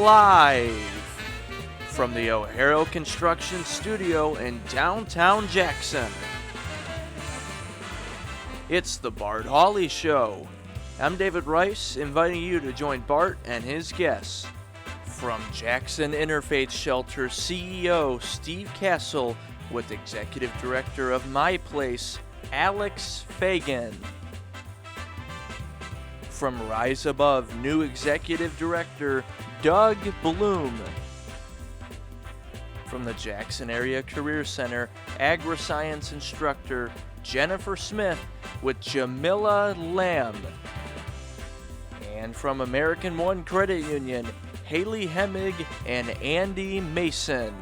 live from the O'Hara Construction Studio in downtown Jackson. It's the Bart Hawley Show. I'm David Rice, inviting you to join Bart and his guests. From Jackson Interfaith Shelter CEO Steve Castle with Executive Director of My Place, Alex Fagan. From Rise Above new Executive Director Doug Bloom. From the Jackson Area Career Center, Agri-Science Instructor Jennifer Smith with Jamila Lamb. And from American One Credit Union, Haley Hemmig and Andy Mason.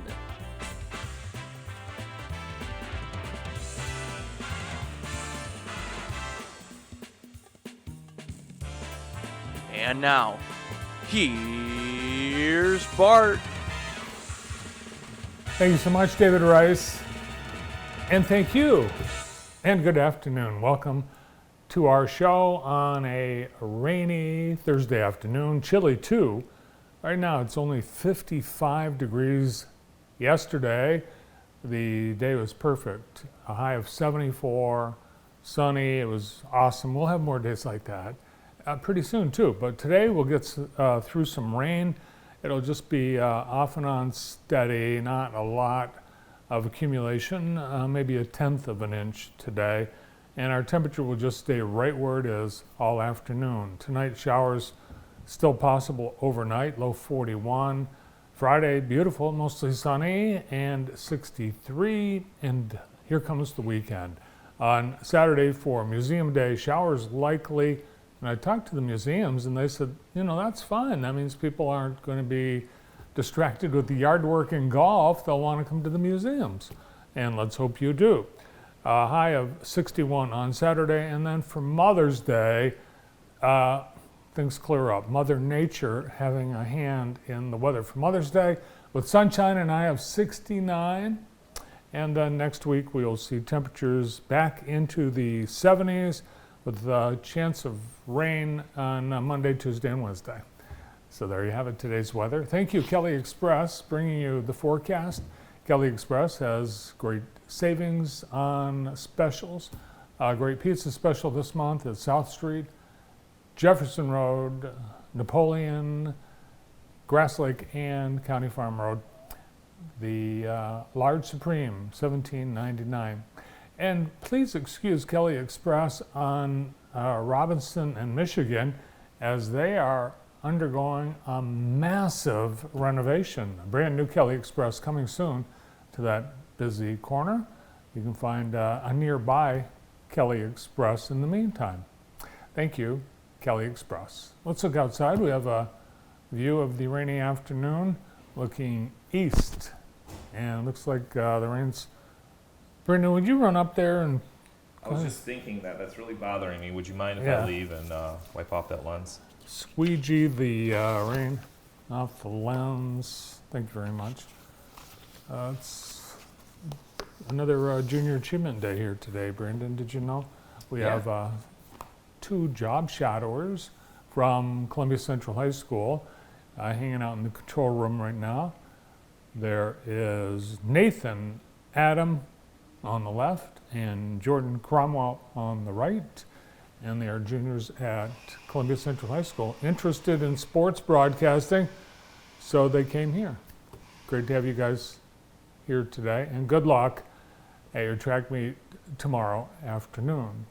And now, here's Bart. Thank you so much, David Rice. And thank you. And good afternoon. Welcome to our show on a rainy Thursday afternoon, chilly too. Right now it's only 55 degrees. Yesterday, the day was perfect. A high of 74, sunny, it was awesome. We'll have more days like that pretty soon too. But today we'll get through some rain. It'll just be off and on steady, not a lot of accumulation, maybe 1/10 of an inch today. And our temperature will just stay right where it is all afternoon. Tonight, showers still possible overnight, low 41. Friday, beautiful, mostly sunny, and 63. And here comes the weekend. On Saturday for Museum Day, showers likely. And I talked to the museums and they said, you know, that's fine. That means people aren't going to be distracted with the yard work and golf. They'll want to come to the museums. And let's hope you do. A high of 61 on Saturday. And then for Mother's Day, things clear up. Mother Nature having a hand in the weather for Mother's Day with sunshine, and I have 69. And then next week we'll see temperatures back into the 70s with a chance of rain on Monday, Tuesday, and Wednesday. So there you have it, today's weather. Thank you, Kelly Express, bringing you the forecast. Kelly Express has great savings on specials. Great pizza special this month at South Street, Jefferson Road, Napoleon, Grass Lake, and County Farm Road. The large Supreme, $17.99. And please excuse Kelly Express on Robinson and Michigan, as they are undergoing a massive renovation. A brand new Kelly Express coming soon to that busy corner. You can find a nearby Kelly Express in the meantime. Thank you, Kelly Express. Let's look outside. We have a view of the rainy afternoon looking east. And it looks like the rain's... Brendan, would you run up there and... I was just thinking that's really bothering me. Would you mind if I leave and wipe off that lens? Squeegee the rain off the lens. Thank you very much. It's another Junior Achievement Day here today, Brandon. Did you know? We have 2 job shadowers from Columbia Central High School hanging out in the control room right now. There is Nathan Adam on the left and Jordan Cromwell on the right. And they are juniors at Columbia Central High School, interested in sports broadcasting, so they came here. Great to have you guys here today, and good luck at your track meet tomorrow afternoon.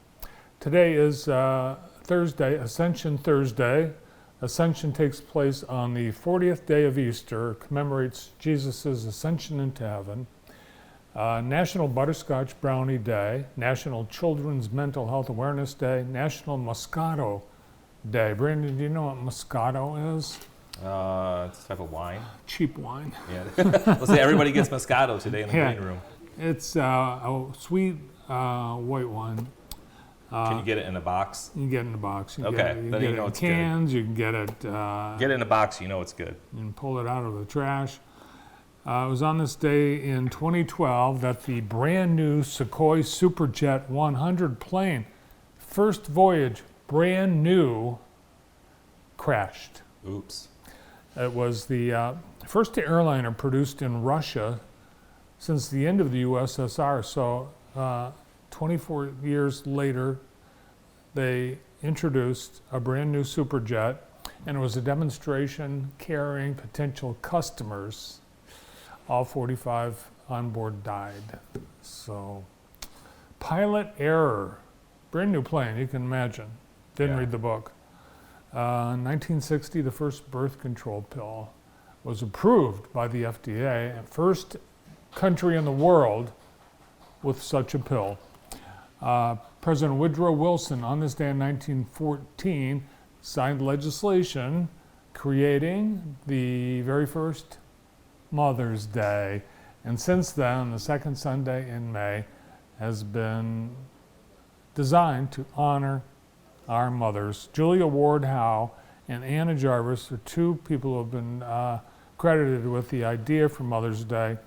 Today is Thursday, Ascension Thursday. Ascension takes place on the 40th day of Easter, commemorates Jesus' ascension into heaven. National Butterscotch Brownie Day, National Children's Mental Health Awareness Day, National Moscato Day. Brandon, do you know what Moscato is? It's a type of wine. Cheap wine. Yeah. Let's say everybody gets Moscato today in the green room. It's a sweet white wine. Can you get it in a box? You can get it in a box. You Okay, get then it you know in it's cans. You can get it. Get it in a box, you know it's good. You can pull it out of the trash. It was on this day in 2012 that the brand new Sukhoi Superjet 100 plane, first voyage, brand new, crashed. Oops. It was the first airliner produced in Russia since the end of the USSR. So 24 years later, they introduced a brand new superjet, and it was a demonstration carrying potential customers. All 45 on board died. So, pilot error, brand new plane, you can imagine. Didn't read the book. 1960, the first birth control pill was approved by the FDA, first country in the world with such a pill. President Woodrow Wilson, on this day in 1914, signed legislation creating the very first Mother's Day. And since then, the second Sunday in May has been designed to honor our mothers. Julia Ward Howe and Anna Jarvis are two people who have been credited with the idea for Mother's Day.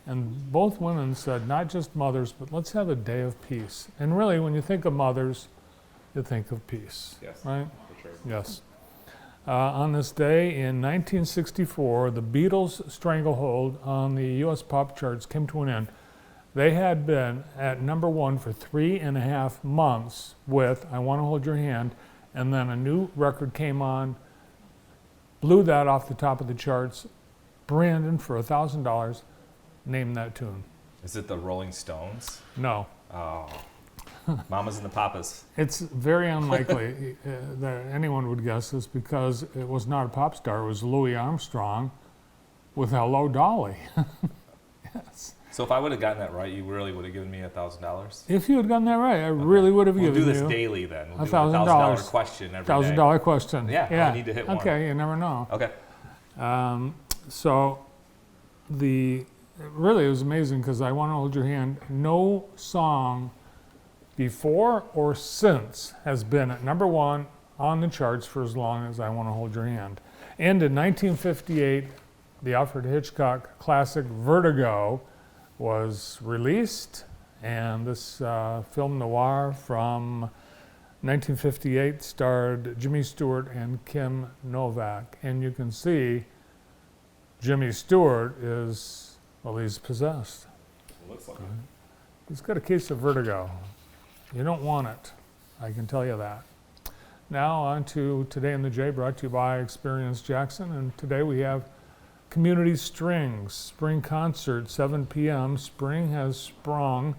And both women said, not just mothers, but let's have a day of peace. And really, when you think of mothers, you think of peace. Yes, right? for sure. Yes. On this day in 1964, the Beatles' stranglehold on the U.S. pop charts came to an end. They had been at number one for 3.5 months with I Want to Hold Your Hand, and then a new record came on, blew that off the top of the charts. Brandon, for $1,000, named that tune. Is it the Rolling Stones? No. Oh. Mamas and the Papas. It's very unlikely that anyone would guess this because it was not a pop star. It was Louis Armstrong with Hello, Dolly. Yes. So if I would have gotten that right, you really would have given me $1,000? If you had gotten that right, I really would have given you. We'll do this daily then. We'll do $1,000. $1,000 question every day. $1,000 question. Yeah, I need to hit one. Okay, you never know. Okay. So really it was amazing because I Want to Hold Your Hand, no song before or since has been at number one on the charts for as long as I Want to Hold Your Hand. And in 1958, the Alfred Hitchcock classic Vertigo was released, and this film noir from 1958 starred Jimmy Stewart and Kim Novak. And you can see Jimmy Stewart is, well, he's possessed. It looks like it. He's got a case of vertigo. You don't want it, I can tell you that. Now on to Today in the J, brought to you by Experience Jackson, and today we have Community Strings, spring concert, 7 p.m. Spring has sprung.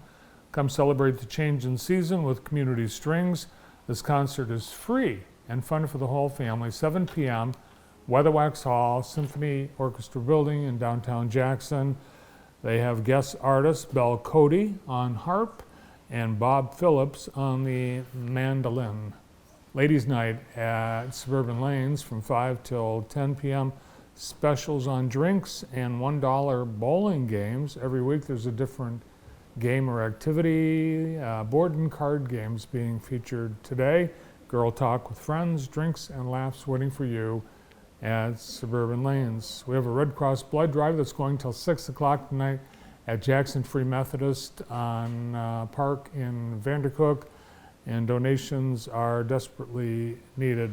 Come celebrate the change in season with Community Strings. This concert is free and fun for the whole family, 7 p.m. Weatherwax Hall, Symphony Orchestra Building in downtown Jackson. They have guest artist Belle Cody on harp and Bob Phillips on the mandolin. Ladies' night at Suburban Lanes from 5 till 10 p.m. Specials on drinks and $1 bowling games. Every week there's a different game or activity. Board and card games being featured today. Girl talk with friends, drinks and laughs waiting for you at Suburban Lanes. We have a Red Cross blood drive that's going till 6 o'clock tonight at Jackson Free Methodist on Park in Vandercook, and donations are desperately needed.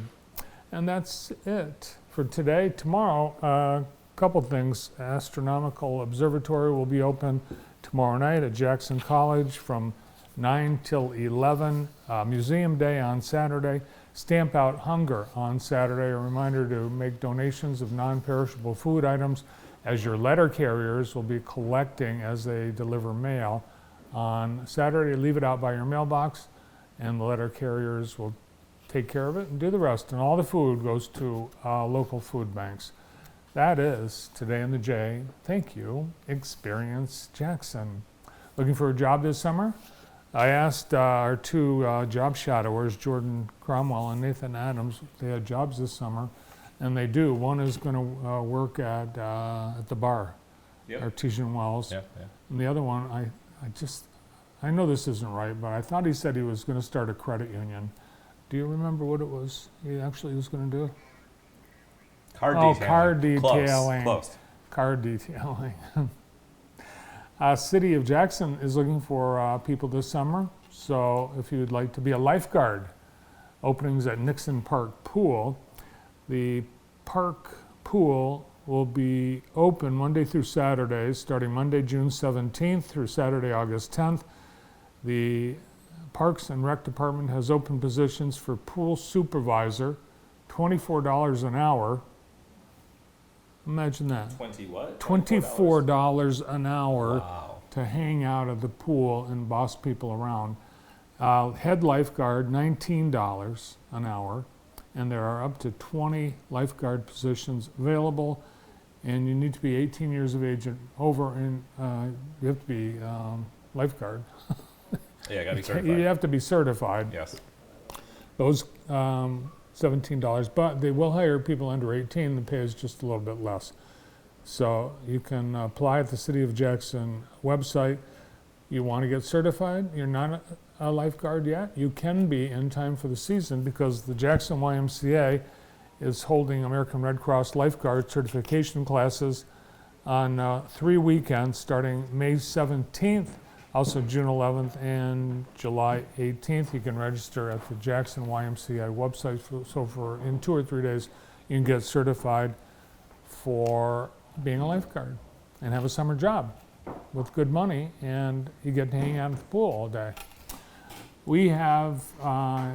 And that's it for today. Tomorrow, a couple things. Astronomical Observatory will be open tomorrow night at Jackson College from 9 till 11. Museum Day on Saturday. Stamp Out Hunger on Saturday. A reminder to make donations of non-perishable food items as your letter carriers will be collecting as they deliver mail. On Saturday, leave it out by your mailbox and the letter carriers will take care of it and do the rest. And all the food goes to local food banks. That is Today in the J. Thank you, Experience Jackson. Looking for a job this summer? I asked our two job shadowers, Jordan Cromwell and Nathan Adams, if they had jobs this summer, and they do. One is going to work at the bar, Artesian Wells. Yeah. And the other one, I know this isn't right, but I thought he said he was going to start a credit union. Do you remember what it was he actually was going to do? Car detailing. Car detailing. Close. Car detailing. City of Jackson is looking for people this summer. So if you'd like to be a lifeguard, openings at Nixon Park Pool. The park pool will be open Monday through Saturday, starting Monday, June 17th through Saturday, August 10th. The Parks and Rec Department has open positions for pool supervisor, $24 an hour. Imagine that. 20 what? $24 an hour Wow. to hang out at the pool and boss people around. Head lifeguard, $19 an hour, and there are up to 20 lifeguard positions available, and you need to be 18 years of age and over, and you have to be lifeguard. Yeah, gotta be You certified. have to be certified. Yes. Those $17, but they will hire people under 18. The pay is just a little bit less. So you can apply at the City of Jackson website. You want to get certified? You're not a lifeguard yet? You can be in time for the season, because the Jackson YMCA is holding American Red Cross lifeguard certification classes on 3 weekends starting May 17th, also June 11th and July 18th. You can register at the Jackson YMCA website. So for in 2 or 3 days, you can get certified for being a lifeguard and have a summer job with good money, and you get to hang out at the pool all day. We have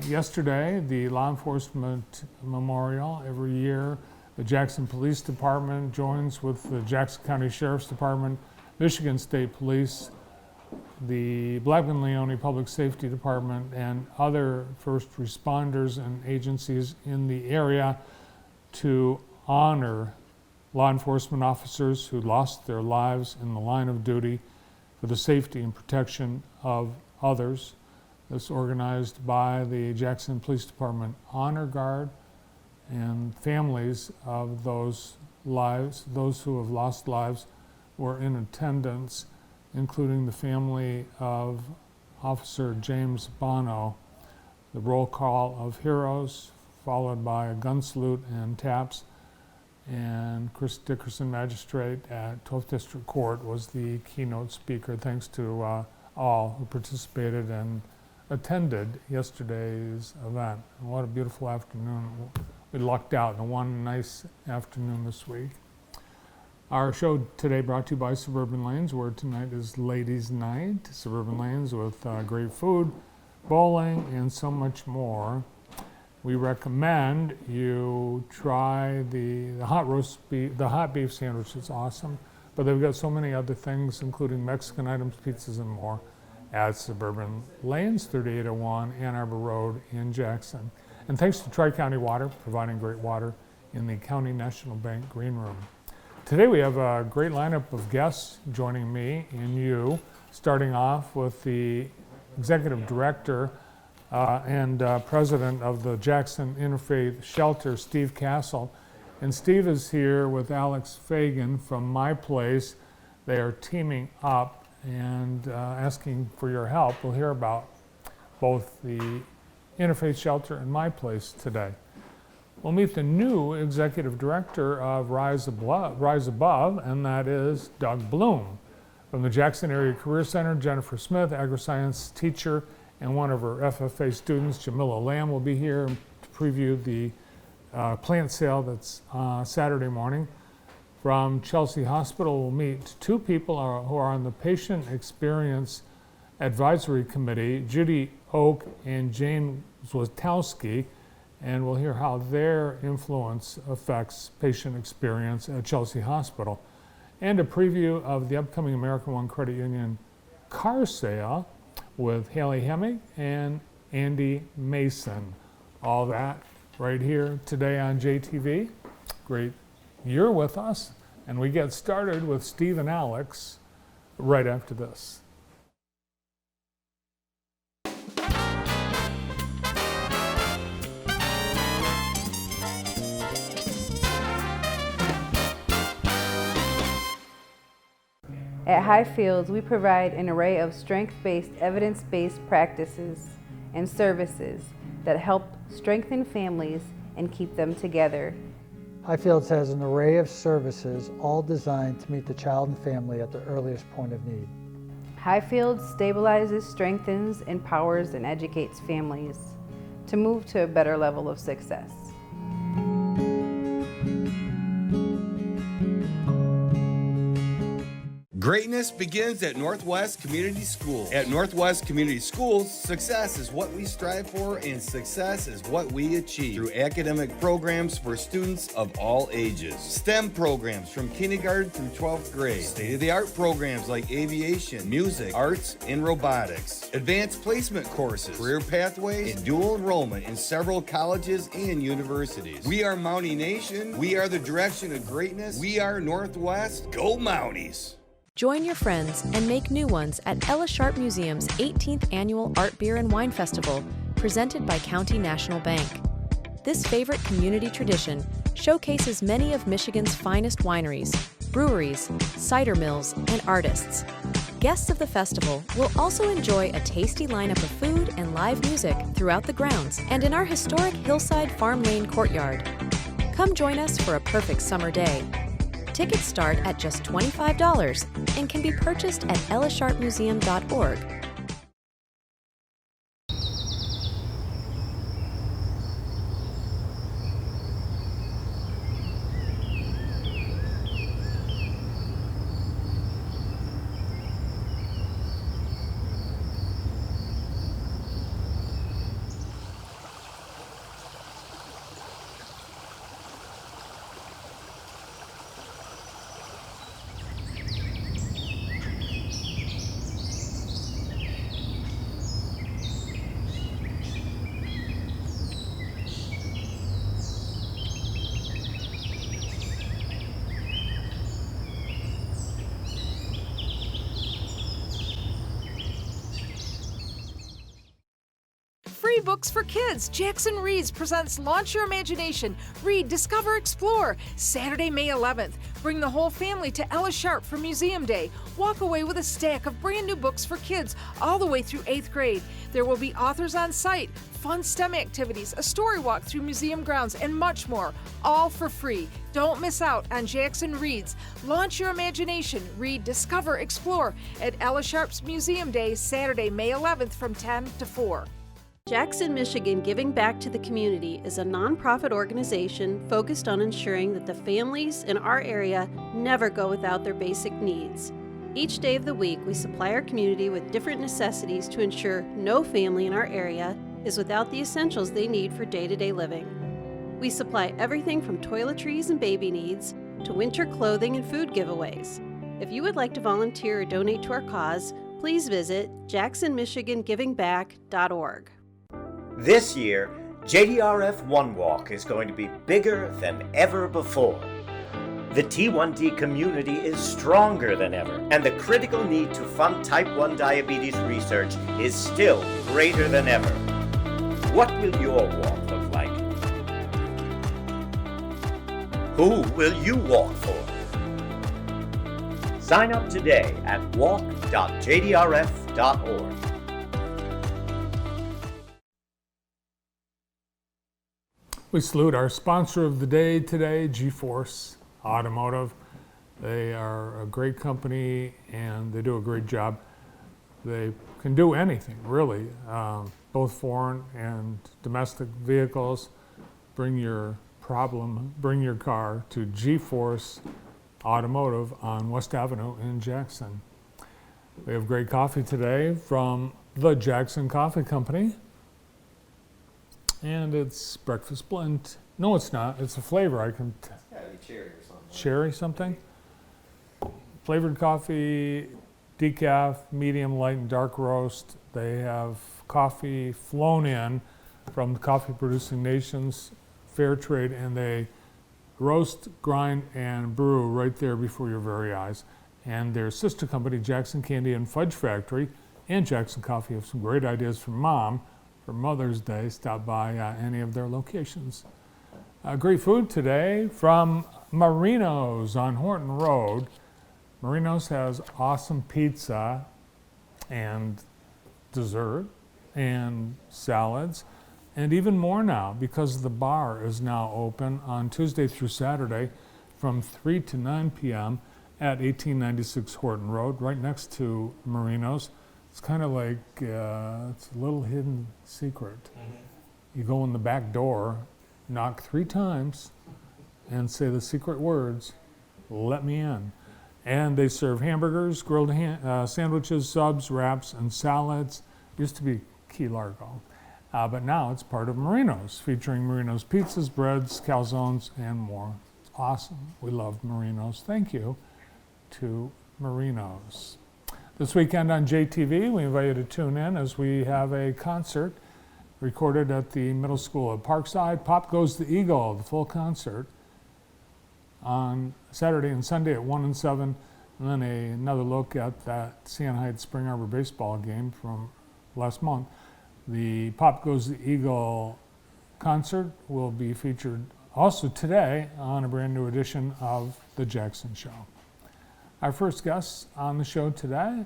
yesterday the Law Enforcement Memorial. Every year, the Jackson Police Department joins with the Jackson County Sheriff's Department, Michigan State Police, the Blackman-Leone Public Safety Department, and other first responders and agencies in the area to honor law enforcement officers who lost their lives in the line of duty for the safety and protection of others. It's organized by the Jackson Police Department Honor Guard, and families of those lives, those who have lost lives, were in attendance, including the family of Officer James Bono. The roll call of heroes, followed by a gun salute and taps, and Chris Dickerson, magistrate at 12th District Court, was the keynote speaker. Thanks to all who participated and attended yesterday's event. And what a beautiful afternoon. We lucked out in one nice afternoon this week. Our show today brought to you by Suburban Lanes, where tonight is Ladies' Night. Suburban Lanes with great food, bowling, and so much more. We recommend you try the hot roast beef, the hot beef sandwich. It's awesome. But they've got so many other things, including Mexican items, pizzas, and more at Suburban Lanes, 3801 Ann Arbor Road in Jackson. And thanks to Tri-County Water, providing great water in the County National Bank Green Room. Today we have a great lineup of guests joining me and you, starting off with the Executive Director and President of the Jackson Interfaith Shelter, Steve Castle. And Steve is here with Alex Fagan from My Place. They are teaming up and asking for your help. We'll hear about both the Interfaith Shelter and My Place today. We'll meet the new Executive Director of Rise Above, and that is Doug Bloom. From the Jackson Area Career Center, Jennifer Smith, agri-science teacher, and one of her FFA students, Jamila Lamb, will be here to preview the plant sale that's Saturday morning. From Chelsea Hospital, we'll meet two people who are on the Patient Experience Advisory Committee, Judy Oak and Jane Złotowski, and we'll hear how their influence affects patient experience at Chelsea Hospital. And a preview of the upcoming American One Credit Union car sale with Haley Hemming and Andy Mason. All that right here today on JTV. Great you're with us, and we get started with Steve and Alex right after this. At Highfields, we provide an array of strength-based, evidence-based practices and services that help strengthen families and keep them together. Highfields has an array of services, all designed to meet the child and family at the earliest point of need. Highfields stabilizes, strengthens, empowers, and educates families to move to a better level of success. Greatness begins at Northwest Community Schools. At Northwest Community Schools, success is what we strive for and success is what we achieve through academic programs for students of all ages. STEM programs from kindergarten through 12th grade. State-of-the-art programs like aviation, music, arts, and robotics. Advanced placement courses, career pathways, and dual enrollment in several colleges and universities. We are Mountie Nation. We are the direction of greatness. We are Northwest. Go Mounties! Join your friends and make new ones at Ella Sharp Museum's 18th Annual Art, Beer, and Wine Festival, presented by County National Bank. This favorite community tradition showcases many of Michigan's finest wineries, breweries, cider mills, and artists. Guests of the festival will also enjoy a tasty lineup of food and live music throughout the grounds and in our historic Hillside Farm Lane courtyard. Come join us for a perfect summer day. Tickets start at just $25 and can be purchased at ellasharpmuseum.org. Free books for kids. Jackson Reads presents Launch Your Imagination. Read, Discover, Explore. Saturday, May 11th. Bring the whole family to Ella Sharp for Museum Day. Walk away with a stack of brand new books for kids all the way through 8th grade. There will be authors on site, fun STEM activities, a story walk through museum grounds, and much more, all for free. Don't miss out on Jackson Reads. Launch your imagination. Read, Discover, Explore at Ella Sharp's Museum Day, Saturday, May 11th from 10 to 4. Jackson, Michigan Giving Back to the Community is a nonprofit organization focused on ensuring that the families in our area never go without their basic needs. Each day of the week, we supply our community with different necessities to ensure no family in our area is without the essentials they need for day-to-day living. We supply everything from toiletries and baby needs to winter clothing and food giveaways. If you would like to volunteer or donate to our cause, please visit jacksonmichigangivingback.org. This year, JDRF One Walk is going to be bigger than ever before. The T1D community is stronger than ever, and the critical need to fund type 1 diabetes research is still greater than ever. What will your walk look like? Who will you walk for? Sign up today at walk.jdrf.org. We salute our sponsor of the day today, G-Force Automotive. They are a great company and they do a great job. They can do anything, really, both foreign and domestic vehicles. Bring your car to G-Force Automotive on West Avenue in Jackson. We have great coffee today from the Jackson Coffee Company. And it's breakfast blend. No, it's not. It's a flavor. I can. It's gotta be cherry or something. Cherry something? Flavored coffee, decaf, medium, light, and dark roast. They have coffee flown in from the coffee producing nations, fair trade, and they roast, grind, and brew right there before your very eyes. And their sister company, Jackson Candy and Fudge Factory, and Jackson Coffee have some great ideas for Mom. For Mother's Day, stop by any of their locations. Great food today from Marino's on Horton Road. Marino's has awesome pizza and dessert and salads and even more now because the bar is now open on Tuesday through Saturday from 3 to 9 p.m. at 1896 Horton Road, right next to Marino's. It's kind of like, it's a little hidden secret. Mm-hmm. You go in the back door, knock 3 times, and say the secret words, "Let me in." And they serve hamburgers, grilled sandwiches, subs, wraps, and salads. Used to be Key Largo, but now it's part of Marino's, featuring Marino's pizzas, breads, calzones, and more. It's awesome. We love Marino's. Thank you to Marino's. This weekend on JTV, we invite you to tune in as we have a concert recorded at the middle school at Parkside. Pop Goes the Eagle, the full concert, on Saturday and Sunday at 1 and 7, and then another look at that Siena Heights Spring Arbor baseball game from last month. The Pop Goes the Eagle concert will be featured also today on a brand new edition of The Jackson Show. Our first guest on the show today,